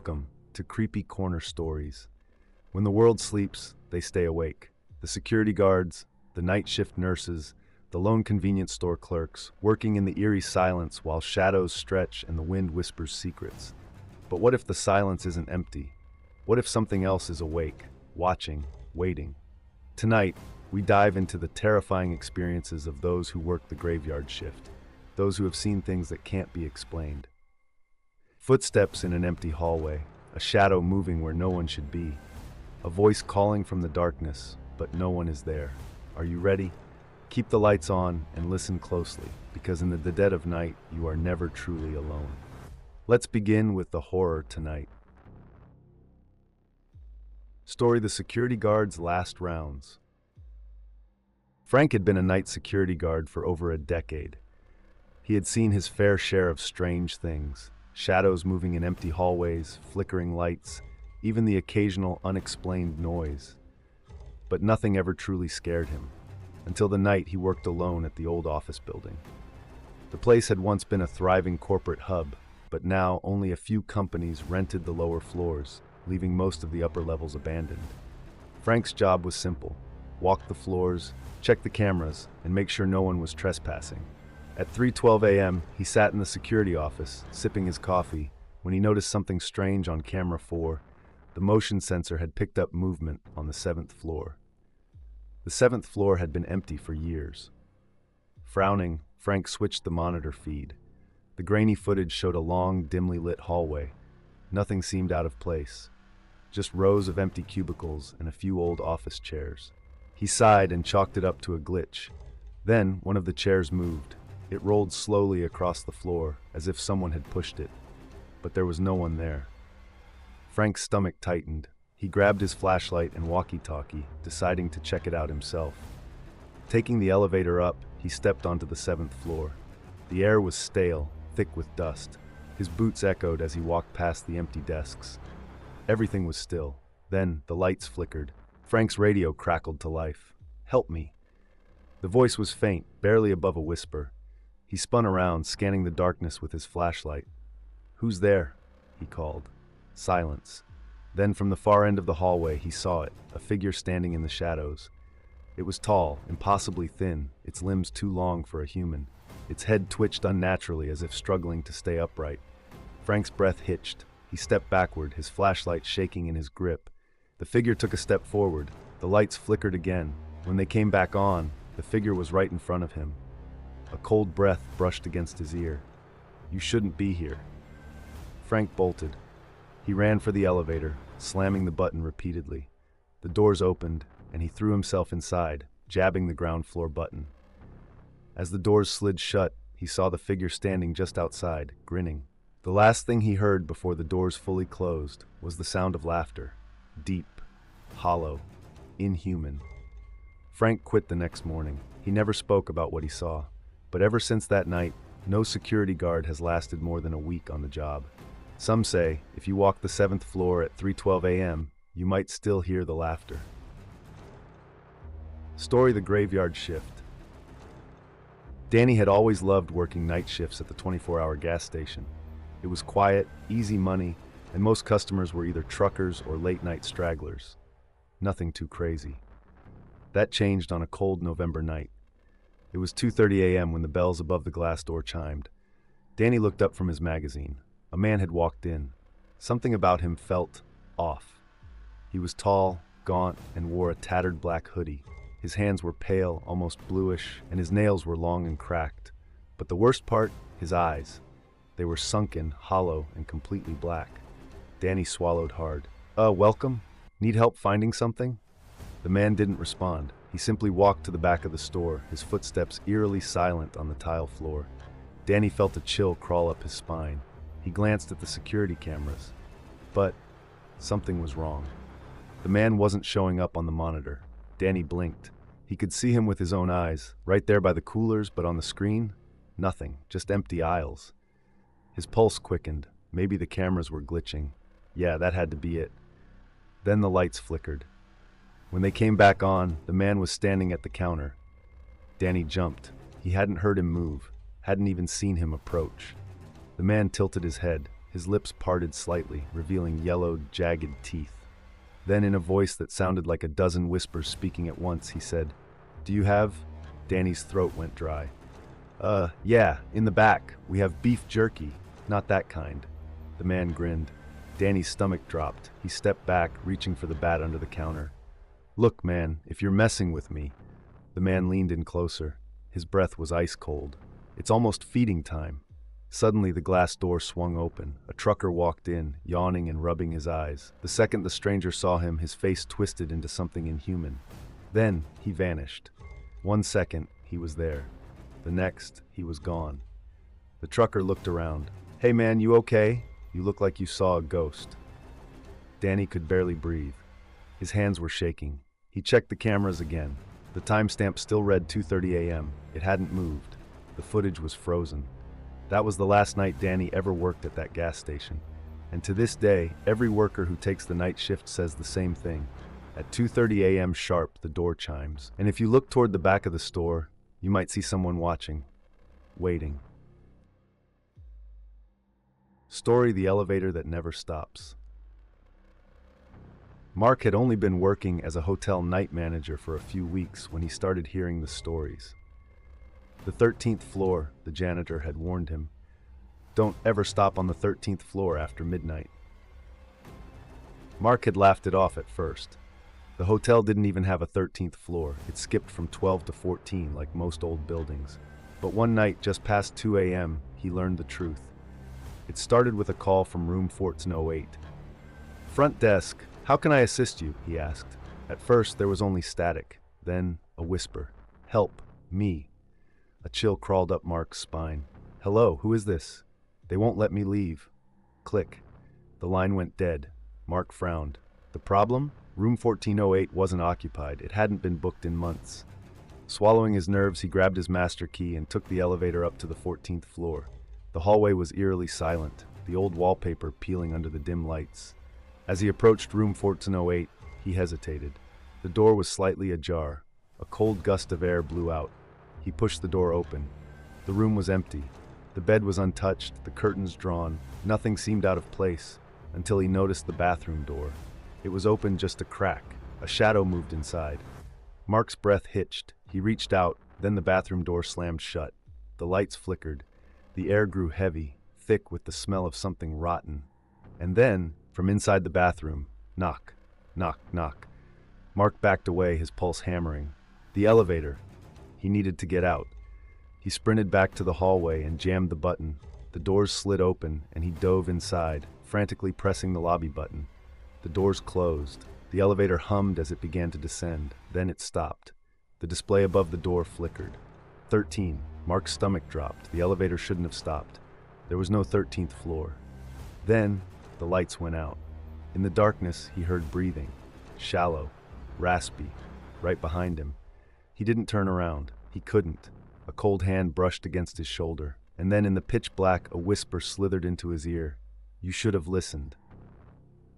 Welcome to Creepy Corner Stories. When the world sleeps, they stay awake. The security guards, the night shift nurses, the lone convenience store clerks, working in the eerie silence while shadows stretch and the wind whispers secrets. But what if the silence isn't empty? What if something else is awake, watching, waiting? Tonight, we dive into the terrifying experiences of those who work the graveyard shift, those who have seen things that can't be explained. Footsteps in an empty hallway, a shadow moving where no one should be, a voice calling from the darkness, but no one is there. Are you ready? Keep the lights on and listen closely, because in the dead of night, you are never truly alone. Let's begin with the horror tonight. Story: The Security Guard's Last Rounds. Frank had been a night security guard for over a decade. He had seen his fair share of strange things. Shadows moving in empty hallways, flickering lights, even the occasional unexplained noise. But nothing ever truly scared him, until the night he worked alone at the old office building. The place had once been a thriving corporate hub, but now only a few companies rented the lower floors, leaving most of the upper levels abandoned. Frank's job was simple: walk the floors, check the cameras, and make sure no one was trespassing. At 3:12 a.m., he sat in the security office, sipping his coffee, when he noticed something strange on camera 4. The motion sensor had picked up movement on the 7th floor. The 7th floor had been empty for years. Frowning, Frank switched the monitor feed. The grainy footage showed a long, dimly lit hallway. Nothing seemed out of place. Just rows of empty cubicles and a few old office chairs. He sighed and chalked it up to a glitch. Then, one of the chairs moved. It rolled slowly across the floor, as if someone had pushed it. But there was no one there. Frank's stomach tightened. He grabbed his flashlight and walkie-talkie, deciding to check it out himself. Taking the elevator up, he stepped onto the 7th floor. The air was stale, thick with dust. His boots echoed as he walked past the empty desks. Everything was still. Then, the lights flickered. Frank's radio crackled to life. "Help me." The voice was faint, barely above a whisper. He spun around, scanning the darkness with his flashlight. "Who's there?" he called. Silence. Then from the far end of the hallway, he saw it, a figure standing in the shadows. It was tall, impossibly thin, its limbs too long for a human. Its head twitched unnaturally as if struggling to stay upright. Frank's breath hitched. He stepped backward, his flashlight shaking in his grip. The figure took a step forward. The lights flickered again. When they came back on, the figure was right in front of him. A cold breath brushed against his ear. "You shouldn't be here." Frank bolted. He ran for the elevator, slamming the button repeatedly. The doors opened, and he threw himself inside, jabbing the ground floor button. As the doors slid shut, he saw the figure standing just outside, grinning. The last thing he heard before the doors fully closed was the sound of laughter. Deep, hollow, inhuman. Frank quit the next morning. He never spoke about what he saw. But ever since that night, no security guard has lasted more than a week on the job. Some say, if you walk the 7th floor at 3:12 a.m., you might still hear the laughter. Story: The Graveyard Shift. Danny had always loved working night shifts at the 24-hour gas station. It was quiet, easy money, and most customers were either truckers or late-night stragglers. Nothing too crazy. That changed on a cold November night. It was 2:30 a.m. when the bells above the glass door chimed. Danny looked up from his magazine. A man had walked in. Something about him felt off. He was tall, gaunt, and wore a tattered black hoodie. His hands were pale, almost bluish, and his nails were long and cracked. But the worst part, his eyes. They were sunken, hollow, and completely black. Danny swallowed hard. Welcome? Need help finding something?" The man didn't respond. He simply walked to the back of the store, his footsteps eerily silent on the tile floor. Danny felt a chill crawl up his spine. He glanced at the security cameras. But something was wrong. The man wasn't showing up on the monitor. Danny blinked. He could see him with his own eyes, right there by the coolers, but on the screen, nothing, just empty aisles. His pulse quickened. Maybe the cameras were glitching. Yeah, that had to be it. Then the lights flickered. When they came back on, the man was standing at the counter. Danny jumped. He hadn't heard him move, hadn't even seen him approach. The man tilted his head. His lips parted slightly, revealing yellow, jagged teeth. Then, in a voice that sounded like a dozen whispers speaking at once, he said, "Do you have—" Danny's throat went dry. Yeah, in the back. We have beef jerky. Not that kind." The man grinned. Danny's stomach dropped. He stepped back, reaching for the bat under the counter. "Look, man, if you're messing with me." The man leaned in closer. His breath was ice cold. "It's almost feeding time." Suddenly, the glass door swung open. A trucker walked in, yawning and rubbing his eyes. The second the stranger saw him, his face twisted into something inhuman. Then, he vanished. 1 second, he was there. The next, he was gone. The trucker looked around. "Hey man, you okay? You look like you saw a ghost." Danny could barely breathe. His hands were shaking. He checked the cameras again. The timestamp still read 2:30 a.m. It hadn't moved. The footage was frozen. That was the last night Danny ever worked at that gas station. And to this day, every worker who takes the night shift says the same thing. At 2:30 a.m. sharp, the door chimes. And if you look toward the back of the store, you might see someone watching, waiting. Story: the elevator that never stops. Mark had only been working as a hotel night manager for a few weeks when he started hearing the stories. The 13th floor, the janitor had warned him. Don't ever stop on the 13th floor after midnight. Mark had laughed it off at first. The hotel didn't even have a 13th floor. It skipped from 12 to 14 like most old buildings. But one night, just past 2 a.m., he learned the truth. It started with a call from room 1408. "Front desk, how can I assist you?" he asked. At first, there was only static. Then, a whisper. "Help, me." A chill crawled up Mark's spine. "Hello, who is this?" "They won't let me leave." Click. The line went dead. Mark frowned. The problem? Room 1408 wasn't occupied. It hadn't been booked in months. Swallowing his nerves, he grabbed his master key and took the elevator up to the 14th floor. The hallway was eerily silent, the old wallpaper peeling under the dim lights. As he approached room 1408, he hesitated. The door was slightly ajar. A cold gust of air blew out. He pushed the door open. The room was empty. The bed was untouched, the curtains drawn. Nothing seemed out of place, until he noticed the bathroom door. It was open just a crack. A shadow moved inside. Mark's breath hitched. He reached out, then the bathroom door slammed shut. The lights flickered. The air grew heavy, thick with the smell of something rotten. And then, from inside the bathroom, knock, knock, knock. Mark backed away, his pulse hammering. The elevator. He needed to get out. He sprinted back to the hallway and jammed the button. The doors slid open, and he dove inside, frantically pressing the lobby button. The doors closed. The elevator hummed as it began to descend. Then it stopped. The display above the door flickered. 13. Mark's stomach dropped. The elevator shouldn't have stopped. There was no 13th floor. Then, the lights went out. In the darkness, he heard breathing. Shallow, raspy, right behind him. He didn't turn around. He couldn't. A cold hand brushed against his shoulder. And then in the pitch black, a whisper slithered into his ear. "You should have listened."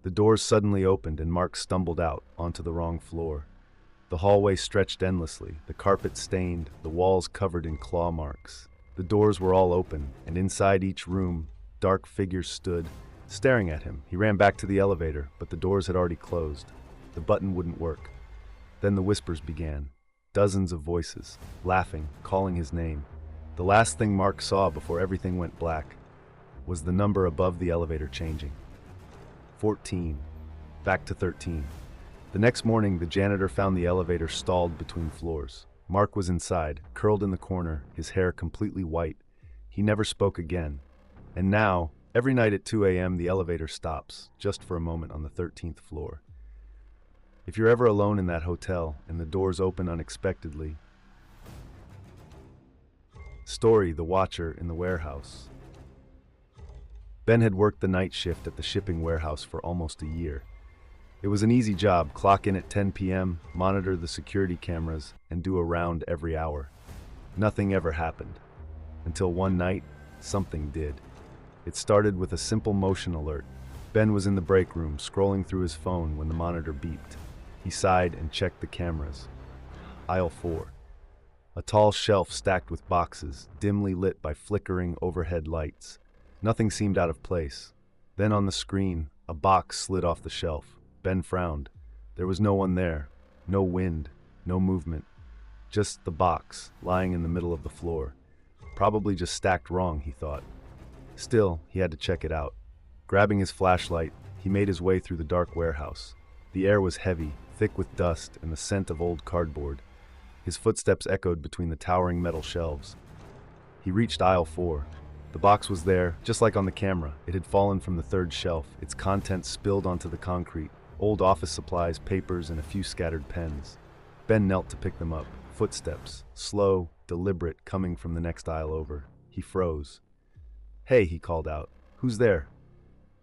The doors suddenly opened and Mark stumbled out onto the wrong floor. The hallway stretched endlessly, the carpet stained, the walls covered in claw marks. The doors were all open, and inside each room, dark figures stood, staring at him. He ran back to the elevator, but the doors had already closed. The button wouldn't work. Then the whispers began. Dozens of voices, laughing, calling his name. The last thing Mark saw before everything went black was the number above the elevator changing. 14. Back to 13. The next morning, the janitor found the elevator stalled between floors. Mark was inside, curled in the corner, his hair completely white. He never spoke again. And now, every night at 2 a.m., the elevator stops, just for a moment on the 13th floor. If you're ever alone in that hotel and the doors open unexpectedly. Story: the watcher in the warehouse. Ben had worked the night shift at the shipping warehouse for almost a year. It was an easy job: clock in at 10 p.m., monitor the security cameras, and do a round every hour. Nothing ever happened. Until one night, something did. It started with a simple motion alert. Ben was in the break room, scrolling through his phone when the monitor beeped. He sighed and checked the cameras. Aisle 4. A tall shelf stacked with boxes, dimly lit by flickering overhead lights. Nothing seemed out of place. Then on the screen, a box slid off the shelf. Ben frowned. There was no one there. No wind, no movement. Just the box, lying in the middle of the floor. Probably just stacked wrong, he thought. Still, he had to check it out. Grabbing his flashlight, he made his way through the dark warehouse. The air was heavy, thick with dust and the scent of old cardboard. His footsteps echoed between the towering metal shelves. He reached aisle 4. The box was there, just like on the camera. It had fallen from the third shelf, its contents spilled onto the concrete. Old office supplies, papers, and a few scattered pens. Ben knelt to pick them up. Footsteps, slow, deliberate, coming from the next aisle over. He froze. "Hey," he called out. "Who's there?"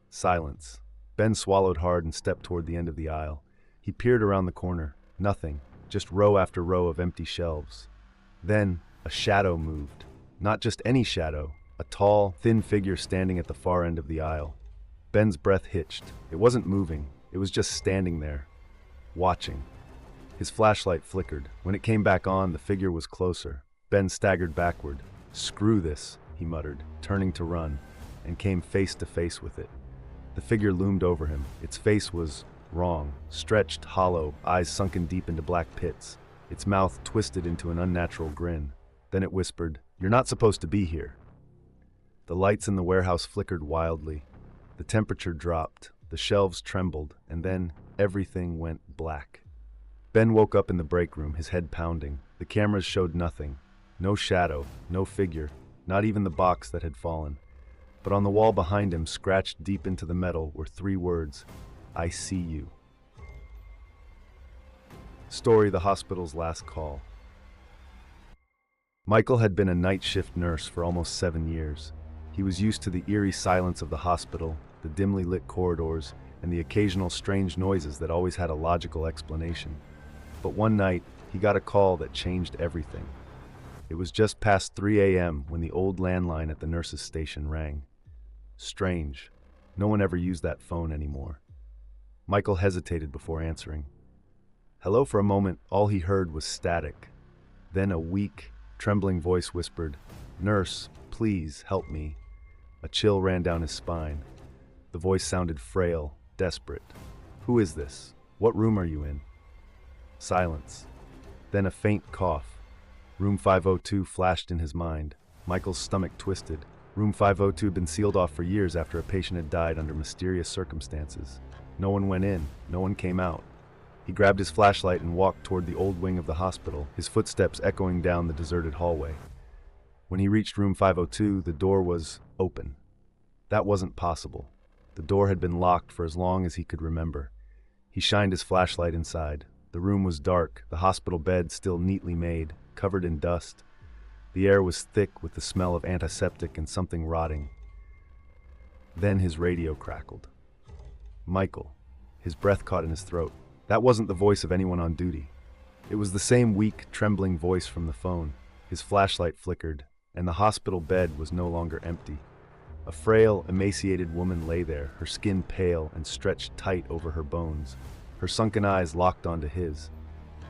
Silence. Ben swallowed hard and stepped toward the end of the aisle. He peered around the corner. Nothing. Just row after row of empty shelves. Then, a shadow moved. Not just any shadow. A tall, thin figure standing at the far end of the aisle. Ben's breath hitched. It wasn't moving. It was just standing there, watching. His flashlight flickered. When it came back on, the figure was closer. Ben staggered backward. "Screw this," he muttered, turning to run, and came face to face with it. The figure loomed over him. Its face was wrong, stretched, hollow, eyes sunken deep into black pits. Its mouth twisted into an unnatural grin. Then it whispered, "You're not supposed to be here." The lights in the warehouse flickered wildly. The temperature dropped. The shelves trembled, and then everything went black. Ben woke up in the break room, his head pounding. The cameras showed nothing. No shadow, no figure, not even the box that had fallen. But on the wall behind him, scratched deep into the metal, were 3 words, "I see you." Story: the hospital's last call. Michael had been a night shift nurse for almost 7 years. He was used to the eerie silence of the hospital, the dimly lit corridors, and the occasional strange noises that always had a logical explanation. But one night, he got a call that changed everything. It was just past 3 a.m. when the old landline at the nurse's station rang. Strange. No one ever used that phone anymore. Michael hesitated before answering. Hello. For a moment, all he heard was static. Then a weak, trembling voice whispered, "Nurse, please help me." A chill ran down his spine. The voice sounded frail, desperate. "Who is this? What room are you in?" Silence. Then a faint cough. Room 502 flashed in his mind. Michael's stomach twisted. Room 502 had been sealed off for years after a patient had died under mysterious circumstances. No one went in. No one came out. He grabbed his flashlight and walked toward the old wing of the hospital, his footsteps echoing down the deserted hallway. When he reached room 502, the door was open. That wasn't possible. The door had been locked for as long as he could remember. He shined his flashlight inside. The room was dark, the hospital bed still neatly made, covered in dust. The air was thick with the smell of antiseptic and something rotting. Then his radio crackled. Michael. His breath caught in his throat. That wasn't the voice of anyone on duty. It was the same weak, trembling voice from the phone. His flashlight flickered, and the hospital bed was no longer empty. A frail, emaciated woman lay there, her skin pale and stretched tight over her bones. Her sunken eyes locked onto his.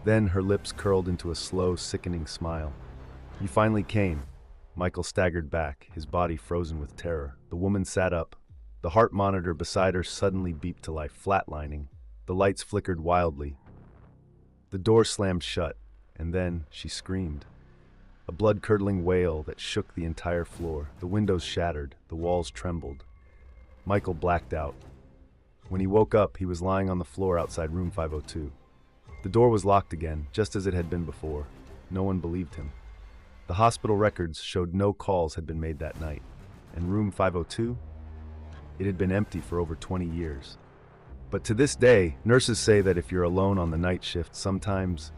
Then her lips curled into a slow, sickening smile. "You finally came." Michael staggered back, his body frozen with terror. The woman sat up. The heart monitor beside her suddenly beeped to life, flatlining. The lights flickered wildly. The door slammed shut, and then she screamed. A blood-curdling wail that shook the entire floor. The windows shattered, the walls trembled. Michael blacked out. When he woke up, he was lying on the floor outside room 502. The door was locked again, just as it had been before. No one believed him. The hospital records showed no calls had been made that night. And room 502? It had been empty for over 20 years. But to this day, nurses say that if you're alone on the night shift, sometimes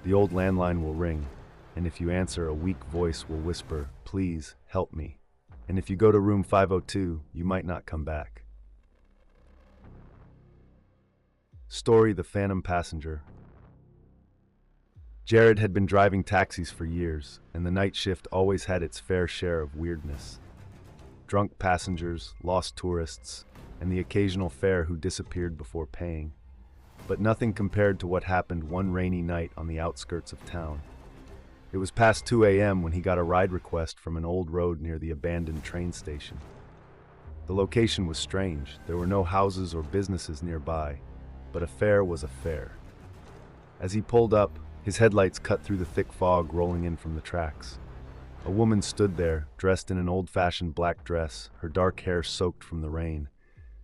the old landline will ring. And if you answer, a weak voice will whisper, "Please, help me." And if you go to room 502, you might not come back. Story: the Phantom Passenger. Jared had been driving taxis for years, and the night shift always had its fair share of weirdness. Drunk passengers, lost tourists, and the occasional fare who disappeared before paying. But nothing compared to what happened one rainy night on the outskirts of town. It was past 2 a.m. when he got a ride request from an old road near the abandoned train station. The location was strange. There were no houses or businesses nearby, but a fair was a fair. As he pulled up, his headlights cut through the thick fog rolling in from the tracks. A woman stood there, dressed in an old-fashioned black dress, her dark hair soaked from the rain.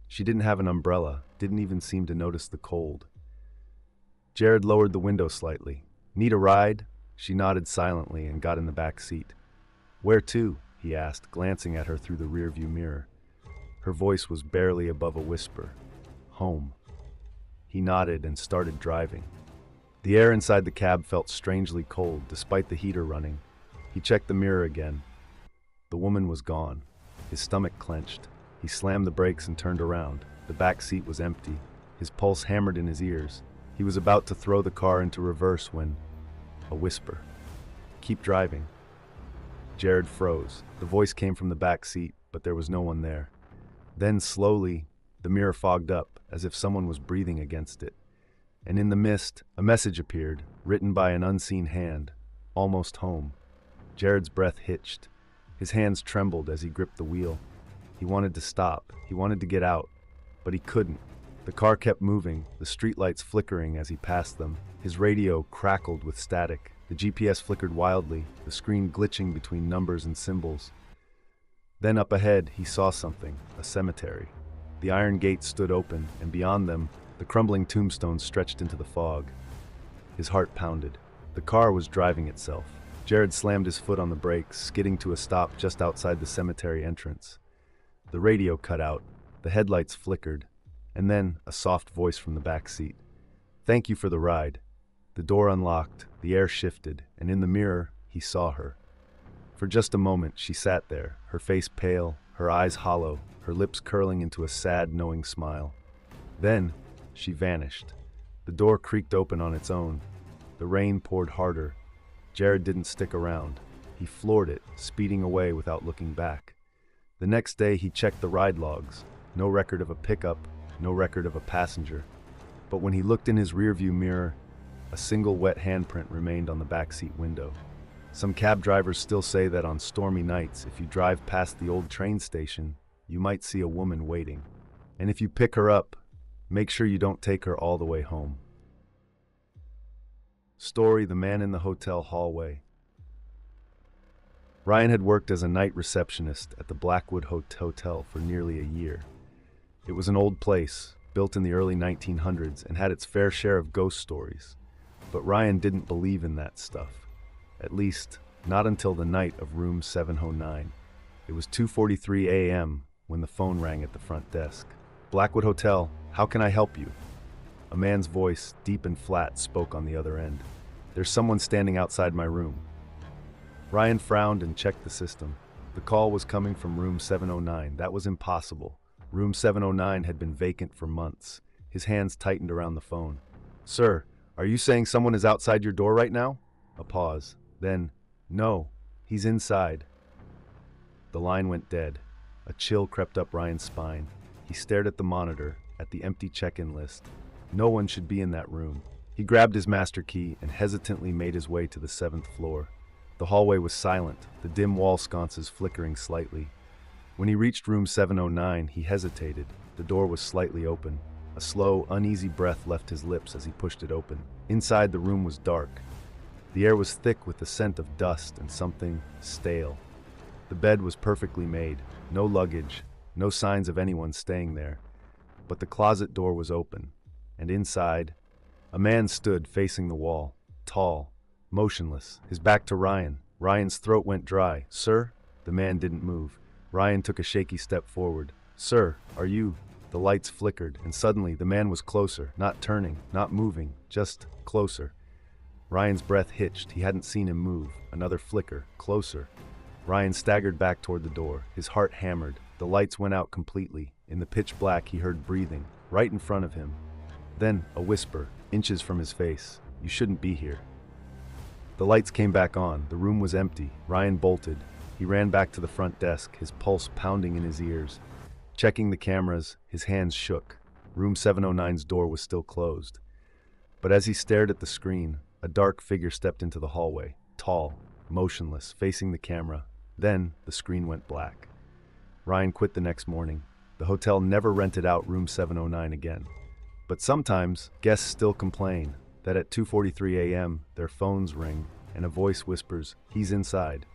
She didn't have an umbrella, didn't even seem to notice the cold. Jared lowered the window slightly. "Need a ride?" She nodded silently and got in the back seat. "Where to?" he asked, glancing at her through the rearview mirror. Her voice was barely above a whisper. "Home." He nodded and started driving. The air inside the cab felt strangely cold, despite the heater running. He checked the mirror again. The woman was gone. His stomach clenched. He slammed the brakes and turned around. The back seat was empty. His pulse hammered in his ears. He was about to throw the car into reverse when... a whisper. "Keep driving." Jared froze. The voice came from the back seat, but there was no one there. Then, slowly, the mirror fogged up, as if someone was breathing against it. And in the mist, a message appeared, written by an unseen hand. "Almost home." Jared's breath hitched. His hands trembled as he gripped the wheel. He wanted to stop. He wanted to get out. But he couldn't. The car kept moving, the streetlights flickering as he passed them. His radio crackled with static. The GPS flickered wildly, the screen glitching between numbers and symbols. Then up ahead, he saw something, a cemetery. The iron gates stood open, and beyond them, the crumbling tombstones stretched into the fog. His heart pounded. The car was driving itself. Jared slammed his foot on the brakes, skidding to a stop just outside the cemetery entrance. The radio cut out, the headlights flickered, and then a soft voice from the back seat. "Thank you for the ride." The door unlocked, the air shifted, and in the mirror, he saw her. For just a moment, she sat there, her face pale, her eyes hollow, her lips curling into a sad, knowing smile. Then, she vanished. The door creaked open on its own. The rain poured harder. Jared didn't stick around. He floored it, speeding away without looking back. The next day, he checked the ride logs. No record of a pickup, no record of a passenger. But when he looked in his rearview mirror, a single wet handprint remained on the backseat window. Some cab drivers still say that on stormy nights, if you drive past the old train station, you might see a woman waiting. And if you pick her up, make sure you don't take her all the way home. Story: The Man in the Hotel Hallway. Ryan had worked as a night receptionist at the Blackwood Hotel for nearly a year. It was an old place, built in the early 1900s, and had its fair share of ghost stories. But Ryan didn't believe in that stuff. At least, not until the night of room 709. It was 2:43 a.m. when the phone rang at the front desk. "Blackwood Hotel, how can I help you?" A man's voice, deep and flat, spoke on the other end. "There's someone standing outside my room." Ryan frowned and checked the system. The call was coming from room 709. That was impossible. Room 709 had been vacant for months. His hands tightened around the phone. "Sir, are you saying someone is outside your door right now?" A pause. Then, "No, he's inside." The line went dead. A chill crept up Ryan's spine. He stared at the monitor, at the empty check-in list. No one should be in that room. He grabbed his master key and hesitantly made his way to the 7th floor. The hallway was silent, the dim wall sconces flickering slightly. When he reached room 709, he hesitated. The door was slightly open. A slow, uneasy breath left his lips as he pushed it open. Inside, the room was dark. The air was thick with the scent of dust and something stale. The bed was perfectly made. No luggage, no signs of anyone staying there. But the closet door was open, and inside, a man stood facing the wall, tall, motionless, his back to Ryan. Ryan's throat went dry. "Sir?" The man didn't move. Ryan took a shaky step forward. "Sir, are you?" The lights flickered, and suddenly the man was closer, not turning, not moving, just closer. Ryan's breath hitched. He hadn't seen him move. Another flicker, closer. Ryan staggered back toward the door. His heart hammered. The lights went out completely. In the pitch black, he heard breathing, right in front of him. Then, a whisper, inches from his face. "You shouldn't be here." The lights came back on. The room was empty. Ryan bolted. He ran back to the front desk, his pulse pounding in his ears. Checking the cameras, his hands shook. Room 709's door was still closed. But as he stared at the screen, a dark figure stepped into the hallway, tall, motionless, facing the camera. Then, the screen went black. Ryan quit the next morning. The hotel never rented out room 709 again. But sometimes, guests still complain that at 2:43 a.m., their phones ring and a voice whispers, "He's inside."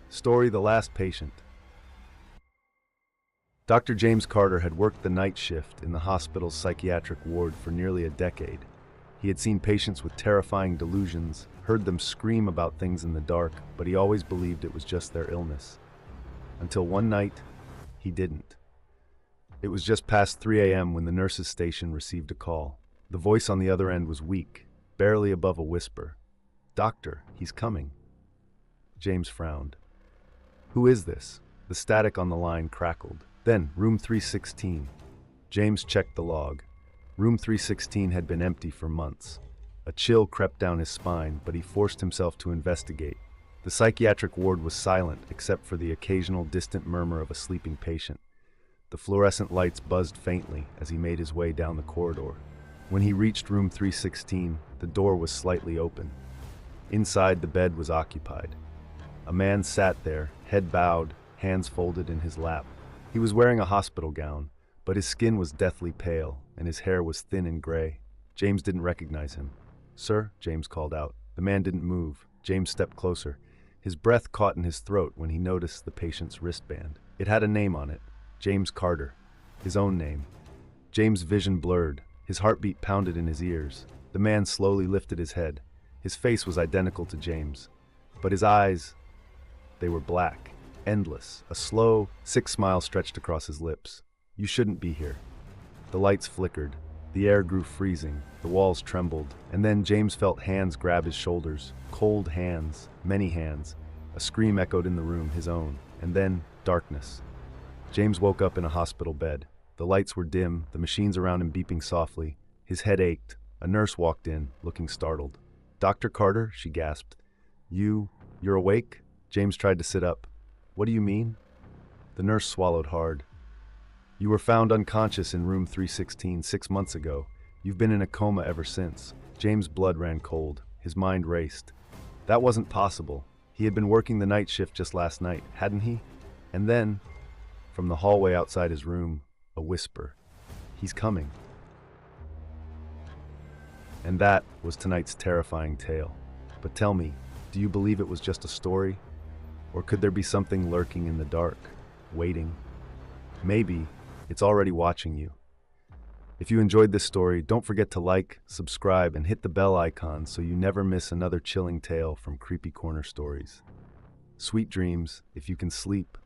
Story: The Last Patient. Dr. James Carter had worked the night shift in the hospital's psychiatric ward for nearly a decade. He had seen patients with terrifying delusions, heard them scream about things in the dark, but he always believed it was just their illness. Until one night, he didn't. It was just past 3 a.m. when the nurse's station received a call. The voice on the other end was weak, barely above a whisper. "Doctor, he's coming." James frowned. "Who is this?" The static on the line crackled. Then, room 316. James checked the log. Room 316 had been empty for months. A chill crept down his spine, but he forced himself to investigate. The psychiatric ward was silent, except for the occasional distant murmur of a sleeping patient. The fluorescent lights buzzed faintly as he made his way down the corridor. When he reached room 316, the door was slightly open. Inside, the bed was occupied. A man sat there, head bowed, hands folded in his lap. He was wearing a hospital gown, but his skin was deathly pale, and his hair was thin and gray. James didn't recognize him. "Sir," James called out. The man didn't move. James stepped closer. His breath caught in his throat when he noticed the patient's wristband. It had a name on it. James Carter. His own name. James' vision blurred. His heartbeat pounded in his ears. The man slowly lifted his head. His face was identical to James. But his eyes, they were black, endless. A slow, sick smile stretched across his lips. "You shouldn't be here." The lights flickered. The air grew freezing. The walls trembled. And then James felt hands grab his shoulders. Cold hands. Many hands. A scream echoed in the room, his own. And then, darkness. James woke up in a hospital bed. The lights were dim, the machines around him beeping softly. His head ached. A nurse walked in, looking startled. "Dr. Carter?" she gasped. You're awake?" James tried to sit up. "What do you mean?" The nurse swallowed hard. "You were found unconscious in room 316 6 months ago. You've been in a coma ever since." James' blood ran cold. His mind raced. That wasn't possible. He had been working the night shift just last night, hadn't he? And then, from the hallway outside his room, a whisper. "He's coming." And that was tonight's terrifying tale. But tell me, do you believe it was just a story? Or could there be something lurking in the dark, waiting? Maybe it's already watching you. If you enjoyed this story, don't forget to like, subscribe, and hit the bell icon so you never miss another chilling tale from Creepy Corner Stories. Sweet dreams, if you can sleep.